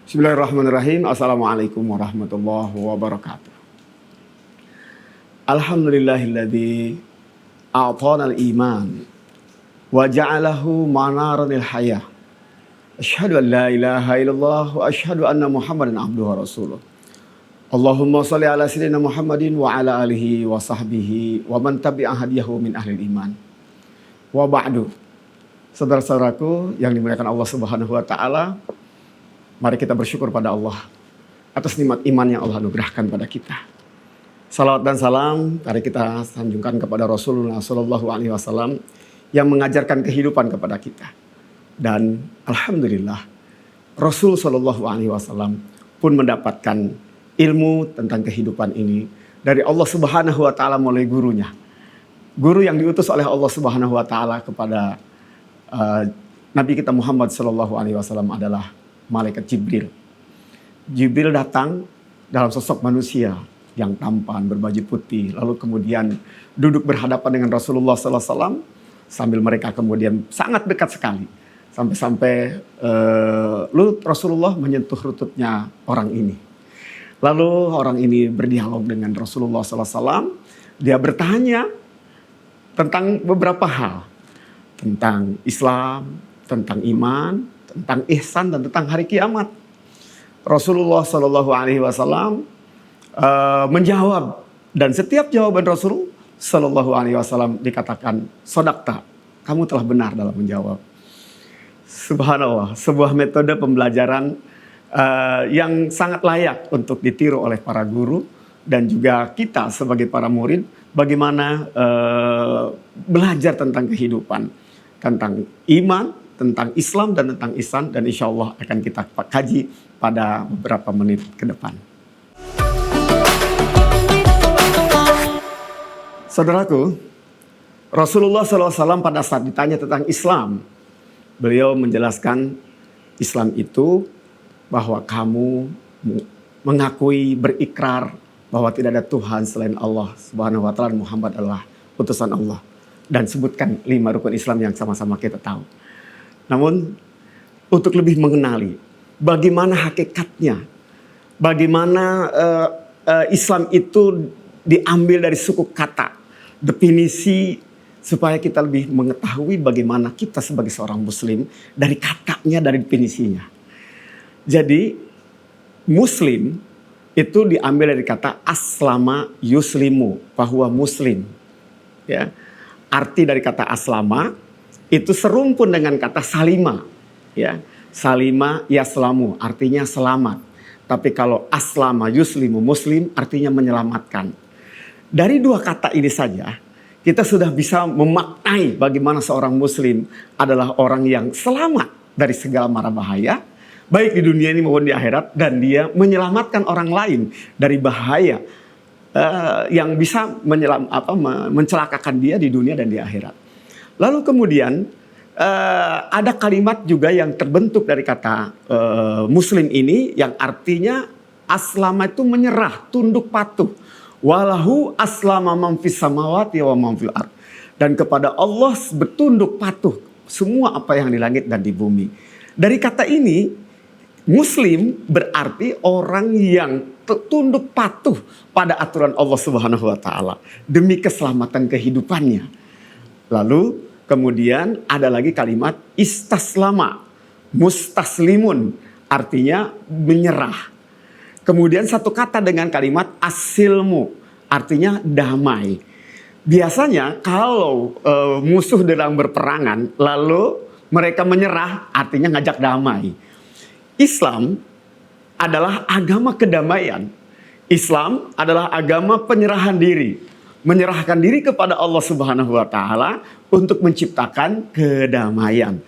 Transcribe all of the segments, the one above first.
Bismillahirrahmanirrahim. Assalamualaikum warahmatullahi wabarakatuh. Alhamdulillahilladzi a'tana al-iman wa ja'alahu manaran lil-hayah. Asyhadu an la ilaha illallah wa asyhadu anna Muhammadan abduhu wa rasuluh. Allahumma shalli ala sayyidina Muhammadin wa ala alihi wa sahbihi wa man tabi'a hadiyahu min ahli iman. Wa ba'du. Saudara-saudaraku yang dimuliakan Allah Subhanahu wa taala, mari kita bersyukur pada Allah atas nikmat iman yang Allah anugerahkan pada kita. Salawat dan salam mari kita sanjungkan kepada Rasulullah Sallallahu Alaihi Wasallam yang mengajarkan kehidupan kepada kita. Dan alhamdulillah Rasul Sallallahu Alaihi Wasallam pun mendapatkan ilmu tentang kehidupan ini dari Allah Subhanahu Wa Taala melalui gurunya. Guru yang diutus oleh Allah Subhanahu Wa Taala kepada Nabi kita Muhammad Sallallahu Alaihi Wasallam adalah malaikat Jibril. Jibril datang dalam sosok manusia yang tampan berbaju putih. Lalu kemudian duduk berhadapan dengan Rasulullah SAW. Sambil mereka kemudian sangat dekat sekali. Sampai-sampai Rasulullah menyentuh lututnya orang ini. Lalu orang ini berdialog dengan Rasulullah SAW. Dia bertanya tentang beberapa hal. Tentang Islam, tentang iman, tentang ihsan dan tentang hari kiamat. Rasulullah Shallallahu Alaihi Wasallam menjawab, dan setiap jawaban Rasul Shallallahu Alaihi Wasallam dikatakan sodakta, kamu telah benar dalam menjawab. Subhanallah, sebuah metode pembelajaran yang sangat layak untuk ditiru oleh para guru dan juga kita sebagai para murid. Bagaimana belajar tentang kehidupan, tentang iman, tentang Islam dan tentang ihsan, dan insya Allah akan kita kaji pada beberapa menit ke depan. Saudaraku, Rasulullah SAW pada saat ditanya tentang Islam, beliau menjelaskan Islam itu bahwa kamu mengakui, berikrar bahwa tidak ada Tuhan selain Allah Subhanahu wa taala, Muhammad adalah utusan Allah, dan sebutkan 5 rukun Islam yang sama-sama kita tahu. Namun untuk lebih mengenali bagaimana hakikatnya, bagaimana Islam itu diambil dari suku kata, definisi, supaya kita lebih mengetahui bagaimana kita sebagai seorang muslim dari katanya, dari definisinya. Jadi muslim itu diambil dari kata aslama yuslimu, bahwa muslim. Ya. Arti dari kata aslama itu serumpun dengan kata salima, ya. Salima yaslamu artinya selamat. Tapi kalau aslama yuslimu muslim artinya menyelamatkan. Dari 2 kata ini saja kita sudah bisa memaknai bagaimana seorang muslim adalah orang yang selamat dari segala mara bahaya, baik di dunia ini maupun di akhirat, dan dia menyelamatkan orang lain dari bahaya yang bisa mencelakakan dia di dunia dan di akhirat. Lalu kemudian ada kalimat juga yang terbentuk dari kata muslim ini yang artinya aslama itu menyerah, tunduk patuh. Walahu aslama man fis samawati wa man fil ard. Dan kepada Allah bertunduk patuh semua apa yang di langit dan di bumi. Dari kata ini muslim berarti orang yang tunduk patuh pada aturan Allah Subhanahu wa taala demi keselamatan kehidupannya. Lalu kemudian ada lagi kalimat istaslama, mustaslimun, artinya menyerah. Kemudian satu kata dengan kalimat asilmu, artinya damai. Biasanya kalau musuh sedang berperangan, lalu mereka menyerah, artinya ngajak damai. Islam adalah agama kedamaian. Islam adalah agama penyerahan diri. Menyerahkan diri kepada Allah Subhanahu wa taala untuk menciptakan kedamaian.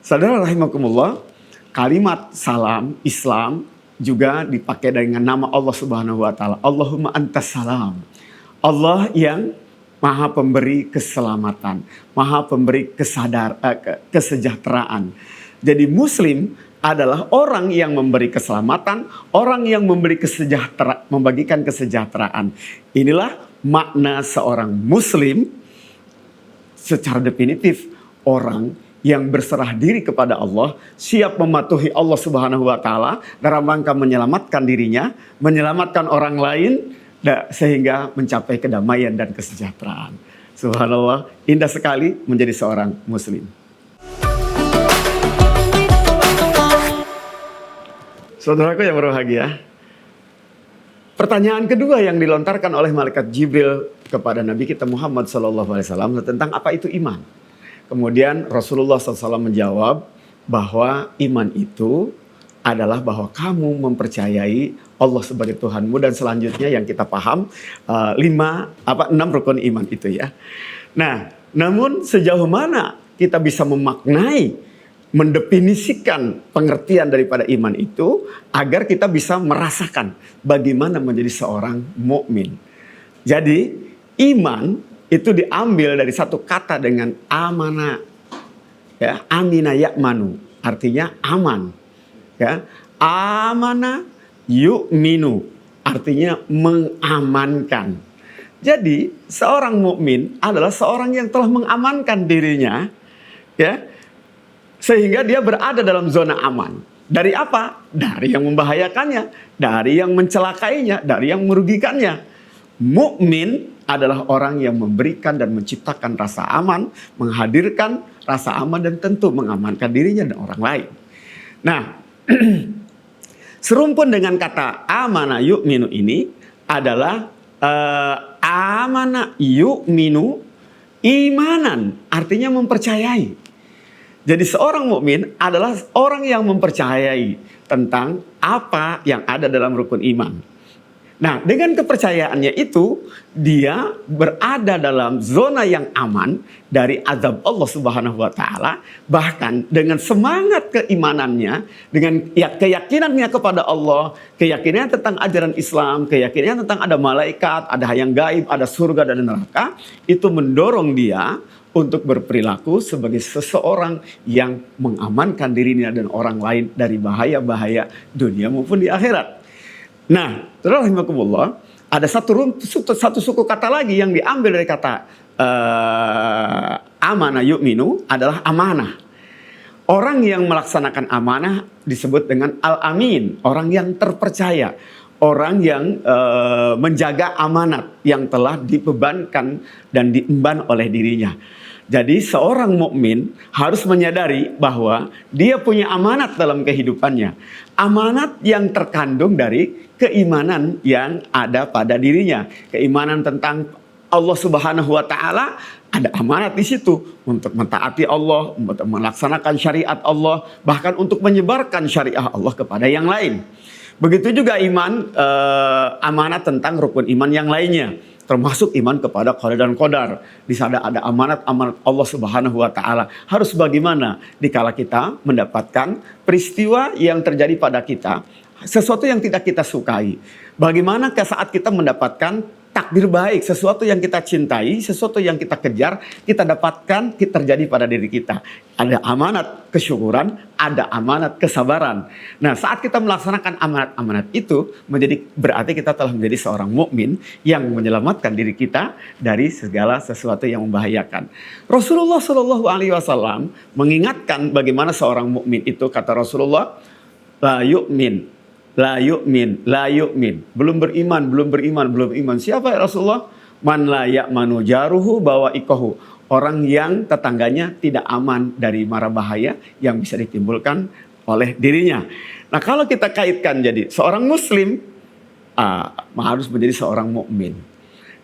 Saudara rahimakumullah, kalimat salam Islam juga dipakai dengan nama Allah Subhanahu wa taala. Allahumma antas salam. Allah yang Maha pemberi keselamatan, Maha pemberi kesejahteraan. Jadi muslim adalah orang yang memberi keselamatan, orang yang memberi membagikan kesejahteraan. Inilah makna seorang muslim secara definitif, orang yang berserah diri kepada Allah, siap mematuhi Allah Subhanahu wa taala dalam rangka menyelamatkan dirinya, menyelamatkan orang lain sehingga mencapai kedamaian dan kesejahteraan. Subhanallah, indah sekali menjadi seorang muslim. Saudaraku yang berbahagia, pertanyaan kedua yang dilontarkan oleh malaikat Jibril kepada Nabi kita Muhammad SAW tentang apa itu iman. Kemudian Rasulullah SAW menjawab bahwa iman itu adalah bahwa kamu mempercayai Allah sebagai Tuhanmu, dan selanjutnya yang kita paham 6 rukun iman itu ya. Nah, namun sejauh mana kita bisa memaknai, mendefinisikan pengertian daripada iman itu agar kita bisa merasakan bagaimana menjadi seorang mukmin. Jadi iman itu diambil dari satu kata dengan amana, ya, amina ya'manu, artinya aman, ya, amana yu'minu, artinya mengamankan. Jadi seorang mukmin adalah seorang yang telah mengamankan dirinya, ya, sehingga dia berada dalam zona aman. Dari apa? Dari yang membahayakannya, dari yang mencelakainya, dari yang merugikannya. Mukmin adalah orang yang memberikan dan menciptakan rasa aman, menghadirkan rasa aman, dan tentu mengamankan dirinya dan orang lain. Nah, serumpun dengan kata amana yu'minu ini adalah amana yu'minu imanan, artinya mempercayai. Jadi seorang mukmin adalah orang yang mempercayai tentang apa yang ada dalam rukun iman. Nah, dengan kepercayaannya itu, dia berada dalam zona yang aman dari azab Allah Subhanahu wa taala. Bahkan dengan semangat keimanannya, dengan keyakinannya kepada Allah, keyakinannya tentang ajaran Islam, keyakinannya tentang ada malaikat, ada yang gaib, ada surga dan neraka, itu mendorong dia untuk berperilaku sebagai seseorang yang mengamankan dirinya dan orang lain dari bahaya-bahaya dunia maupun di akhirat. Nah, rahimakumullah, ada satu suku kata lagi yang diambil dari kata amanah yu'minu adalah amanah. Orang yang melaksanakan amanah disebut dengan al-amin, orang yang terpercaya, orang yang menjaga amanat yang telah dibebankan dan diemban oleh dirinya. Jadi seorang mukmin harus menyadari bahwa dia punya amanat dalam kehidupannya. Amanat yang terkandung dari keimanan yang ada pada dirinya. Keimanan tentang Allah Subhanahu wa taala, ada amanat di situ untuk mentaati Allah, untuk melaksanakan syariat Allah, bahkan untuk menyebarkan syariat Allah kepada yang lain. Begitu juga amanat tentang rukun iman yang lainnya, termasuk iman kepada qada dan qadar. Di sana ada amanat-amanat Allah Subhanahu wa taala. Harus bagaimana dikala kita mendapatkan peristiwa yang terjadi pada kita, sesuatu yang tidak kita sukai. Bagaimana saat kita mendapatkan takdir baik, sesuatu yang kita cintai, sesuatu yang kita kejar, kita dapatkan terjadi pada diri kita. Ada amanat kesyukuran, ada amanat kesabaran. Nah, saat kita melaksanakan amanat-amanat itu, berarti kita telah menjadi seorang mukmin yang menyelamatkan diri kita dari segala sesuatu yang membahayakan. Rasulullah Shallallahu Alaihi Wasallam mengingatkan bagaimana seorang mukmin itu, kata Rasulullah, la yu'min. La yu'min, la yu'min. Belum beriman. Siapa ya Rasulullah? Man la ya'manu jaruhu bawa ikohu. Orang yang tetangganya tidak aman dari mara bahaya yang bisa ditimbulkan oleh dirinya. Nah, kalau kita kaitkan jadi seorang muslim, harus menjadi seorang mukmin.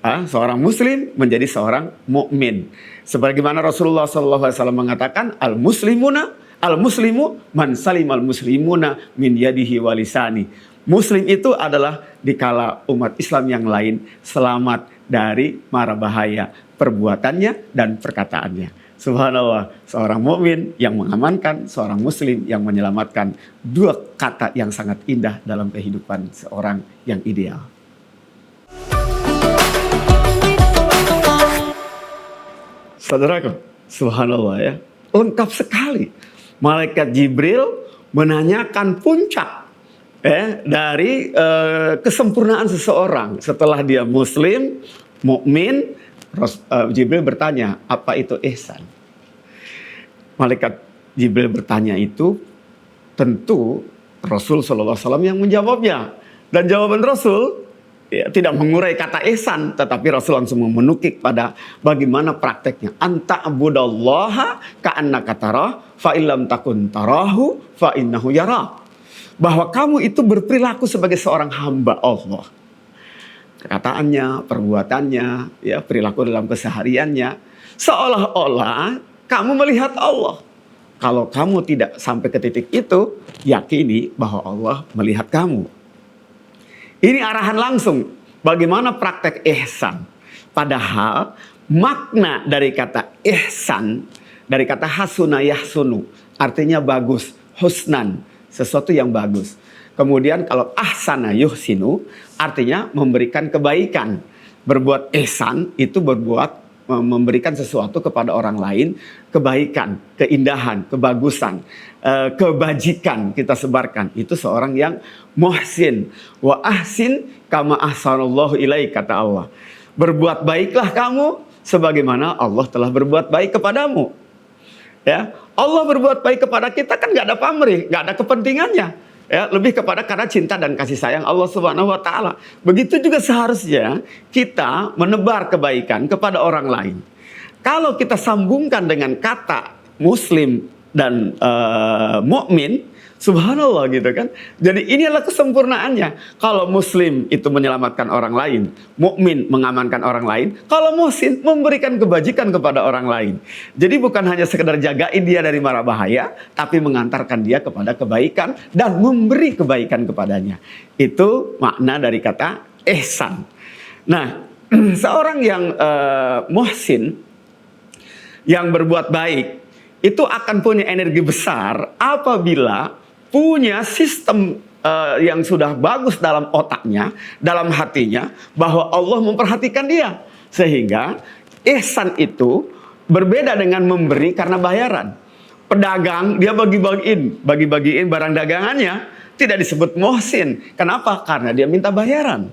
Seorang muslim menjadi seorang mukmin. Sebagaimana Rasulullah SAW mengatakan, Al-muslimu man salimal muslimuna min yadihi walisani. Muslim itu adalah dikala umat Islam yang lain selamat dari mara bahaya perbuatannya dan perkataannya. Subhanallah, seorang mukmin yang mengamankan, seorang muslim yang menyelamatkan, dua kata yang sangat indah dalam kehidupan seorang yang ideal. Saudaraku, subhanallah ya, lengkap sekali. Malaikat Jibril menanyakan puncak dari kesempurnaan seseorang. Setelah dia muslim, mukmin, Jibril bertanya, apa itu ihsan? malaikat Jibril bertanya itu, tentu Rasul Sallallahu Alaihi Wasallam yang menjawabnya. Dan jawaban Rasul tidak mengurai kata ihsan, tetapi Rasul langsung menukik pada bagaimana prakteknya. Anta abudallaha ka'annaka tarah, fa illam takun tarahu fa innahu yara. Bahwa kamu itu berperilaku sebagai seorang hamba Allah. Perkataannya, perbuatannya, perilaku dalam kesehariannya, seolah-olah kamu melihat Allah. Kalau kamu tidak sampai ke titik itu, yakini bahwa Allah melihat kamu. Ini arahan langsung bagaimana praktek ihsan. Padahal makna dari kata ihsan, dari kata hasuna yahsunu, artinya bagus, husnan, sesuatu yang bagus. Kemudian kalau ahsana yuhsinu, artinya memberikan kebaikan. Berbuat ihsan itu memberikan sesuatu kepada orang lain, kebaikan, keindahan, kebagusan, kebajikan kita sebarkan. Itu seorang yang muhsin. Wa ahsin kama ahsanallahu ilaik, kata Allah. Berbuat baiklah kamu sebagaimana Allah telah berbuat baik kepadamu. Ya, Allah berbuat baik kepada kita kan gak ada pamrih, gak ada kepentingannya. Ya, lebih kepada karena cinta dan kasih sayang Allah Subhanahu wa taala. Begitu juga seharusnya kita menebar kebaikan kepada orang lain. Kalau kita sambungkan dengan kata muslim dan mukmin, subhanallah gitu kan. Jadi ini adalah kesempurnaannya. Kalau muslim itu menyelamatkan orang lain, mukmin mengamankan orang lain, kalau muhsin memberikan kebajikan kepada orang lain. Jadi bukan hanya sekedar jagain dia dari mara bahaya, tapi mengantarkan dia kepada kebaikan dan memberi kebaikan kepadanya. Itu makna dari kata ihsan. Nah, seorang yang muhsin, yang berbuat baik, itu akan punya energi besar apabila punya sistem yang sudah bagus dalam otaknya, dalam hatinya, bahwa Allah memperhatikan dia. Sehingga ihsan itu berbeda dengan memberi karena bayaran. Pedagang dia bagi-bagiin barang dagangannya, tidak disebut muhsin. Kenapa? Karena dia minta bayaran.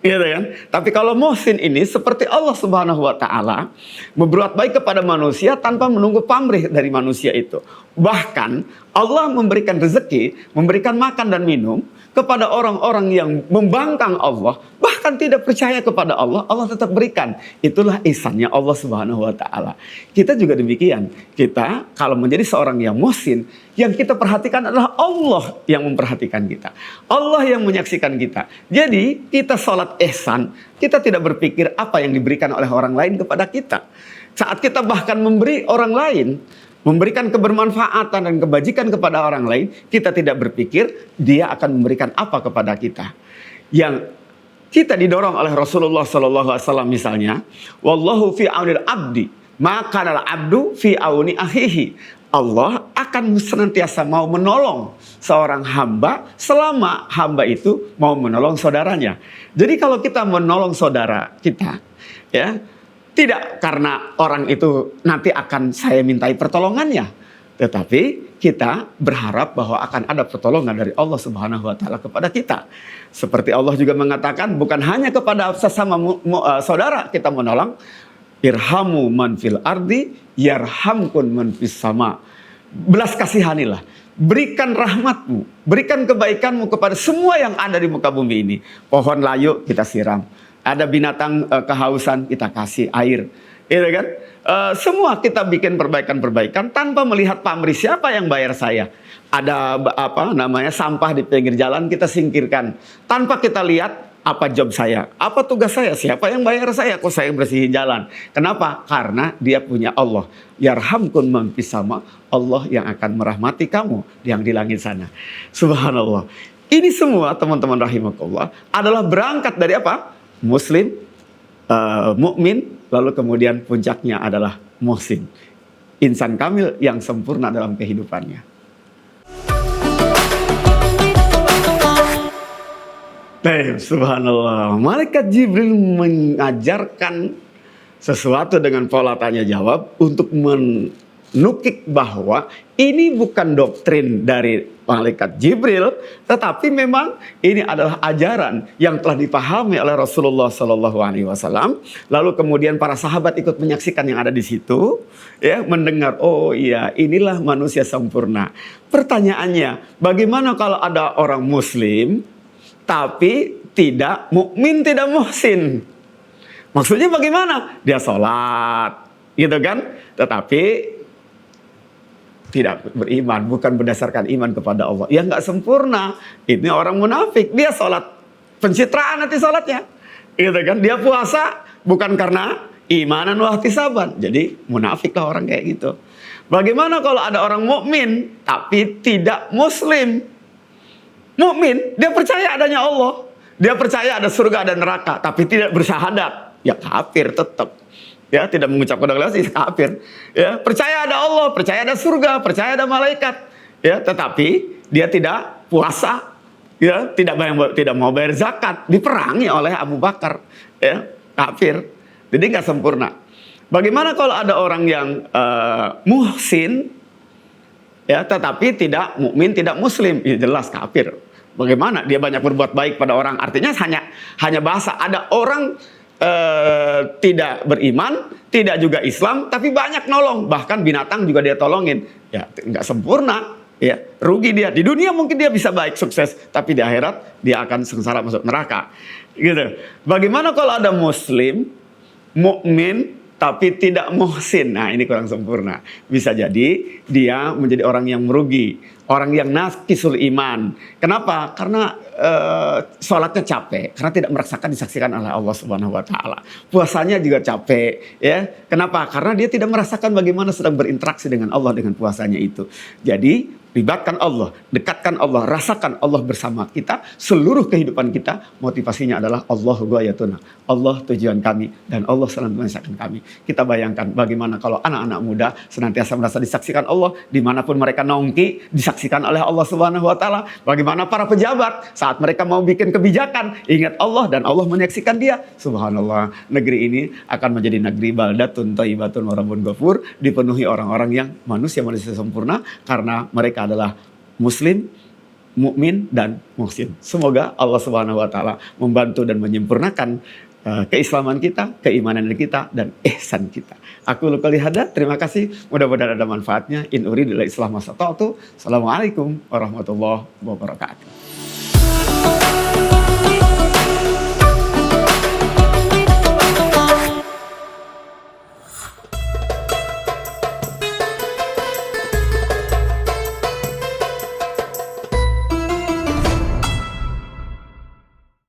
Gitu kan? Tapi kalau muhsin ini seperti Allah Subhanahu wa taala berbuat baik kepada manusia tanpa menunggu pamrih dari manusia itu. Bahkan Allah memberikan rezeki, memberikan makan dan minum kepada orang-orang yang membangkang Allah, bahkan tidak percaya kepada Allah, Allah tetap berikan. Itulah ihsannya Allah Subhanahu wa taala. Kita juga demikian. Kita kalau menjadi seorang yang muhsin, yang kita perhatikan adalah Allah yang memperhatikan kita. Allah yang menyaksikan kita. Jadi kita sholat ihsan, kita tidak berpikir apa yang diberikan oleh orang lain kepada kita. Saat kita bahkan memberi orang lain, memberikan kebermanfaatan dan kebajikan kepada orang lain, kita tidak berpikir dia akan memberikan apa kepada kita. Yang kita didorong oleh Rasulullah SAW misalnya, wallahu fi aunil abdi, maka adalah abdu fi auni akhihi. Allah akan senantiasa mau menolong seorang hamba selama hamba itu mau menolong saudaranya. Jadi kalau kita menolong saudara kita, ya, tidak karena orang itu nanti akan saya mintai pertolongannya, tetapi kita berharap bahwa akan ada pertolongan dari Allah Subhanahu wa taala kepada kita. Seperti Allah juga mengatakan bukan hanya kepada sesama saudara kita menolong, irhamu man fil ardi yarhamkun man fis sama. Belas kasihanilah, berikan rahmatmu, berikan kebaikanmu kepada semua yang ada di muka bumi ini. Pohon layu kita siram, ada binatang kehausan kita kasih air, gitu kan? Semua kita bikin perbaikan-perbaikan tanpa melihat pamrih siapa yang bayar saya. Ada sampah di pinggir jalan kita singkirkan tanpa kita lihat apa job saya, apa tugas saya, siapa yang bayar saya, kok saya bersihin jalan. Kenapa? Karena dia punya Allah. Yarhamkun man fis sama, Allah yang akan merahmati kamu yang di langit sana. Subhanallah. Ini semua teman-teman rahimakumullah adalah berangkat dari apa? Muslim, mukmin, lalu kemudian puncaknya adalah muhsin. Insan kamil yang sempurna dalam kehidupannya. Subhanallah. Malaikat Jibril mengajarkan sesuatu dengan pola tanya jawab untuk nukik bahwa ini bukan doktrin dari malaikat Jibril, tetapi memang ini adalah ajaran yang telah dipahami oleh Rasulullah Sallallahu Alaihi Wasallam. Lalu kemudian para sahabat ikut menyaksikan yang ada di situ, ya, mendengar, oh iya, inilah manusia sempurna. Pertanyaannya, bagaimana kalau ada orang Muslim tapi tidak mukmin, tidak muhsin? Maksudnya bagaimana? Dia sholat, gitu kan? Tetapi tidak beriman, bukan berdasarkan iman kepada Allah. Ya nggak sempurna. Ini orang munafik. Dia sholat pencitraan nanti sholatnya, gitu kan? Dia puasa bukan karena imanan wa ihtisaban. Jadi munafik lah orang kayak gitu. Bagaimana kalau ada orang mukmin tapi tidak muslim? Mukmin, dia percaya adanya Allah, dia percaya ada surga dan neraka, tapi tidak bersyahadat, ya kafir tetap. Ya, tidak mengucapkan la ilaha illallah, kafir. Ya, percaya ada Allah, percaya ada surga, percaya ada malaikat. Ya, tetapi dia tidak puasa, ya, tidak mau bayar zakat, diperangi oleh Abu Bakar. Ya, kafir. Jadi nggak sempurna. Bagaimana kalau ada orang yang muhsin, ya, tetapi tidak mukmin, tidak muslim? Ya, jelas kafir. Bagaimana dia banyak berbuat baik pada orang? Artinya hanya bahasa. Ada orang tidak beriman, tidak juga Islam, tapi banyak nolong, bahkan binatang juga dia tolongin. Ya, nggak sempurna, ya, rugi dia. Di dunia mungkin dia bisa baik, sukses, tapi di akhirat dia akan sengsara masuk neraka. Gitu. Bagaimana kalau ada Muslim, mukmin, tapi tidak muhsin? Nah, ini kurang sempurna. Bisa jadi dia menjadi orang yang merugi, orang yang naqisul iman. Kenapa? Karena sholatnya capek, karena tidak merasakan disaksikan oleh Allah Subhanahu Wa Taala. Puasanya juga capek, ya. Kenapa? Karena dia tidak merasakan bagaimana sedang berinteraksi dengan Allah dengan puasanya itu. Jadi libatkan Allah, dekatkan Allah, rasakan Allah bersama kita. Seluruh kehidupan kita motivasinya adalah Allah ghayatuna, Allah tujuan kami, dan Allah selalu menyaksikan kami. Kita bayangkan bagaimana kalau anak-anak muda senantiasa merasa disaksikan Allah dimanapun mereka nongki, disaksikan oleh Allah Subhanahu Wa Taala. Bagaimana para pejabat saat mereka mau bikin kebijakan, ingat Allah dan Allah menyaksikan dia. Subhanallah, negeri ini akan menjadi negeri baldatun thayyibatun wa rabbun ghafur, dipenuhi orang-orang yang manusia-manusia sempurna karena mereka adalah muslim, mukmin, dan muhsin. Semoga Allah Subhanahu Wa Taala membantu dan menyempurnakan keislaman kita, keimanan kita, dan ihsan kita. Aku qouli hadza, terima kasih. Mudah-mudahan ada manfaatnya. In uridu illa islah ma sata'tu. Assalamualaikum warahmatullahi wabarakatuh.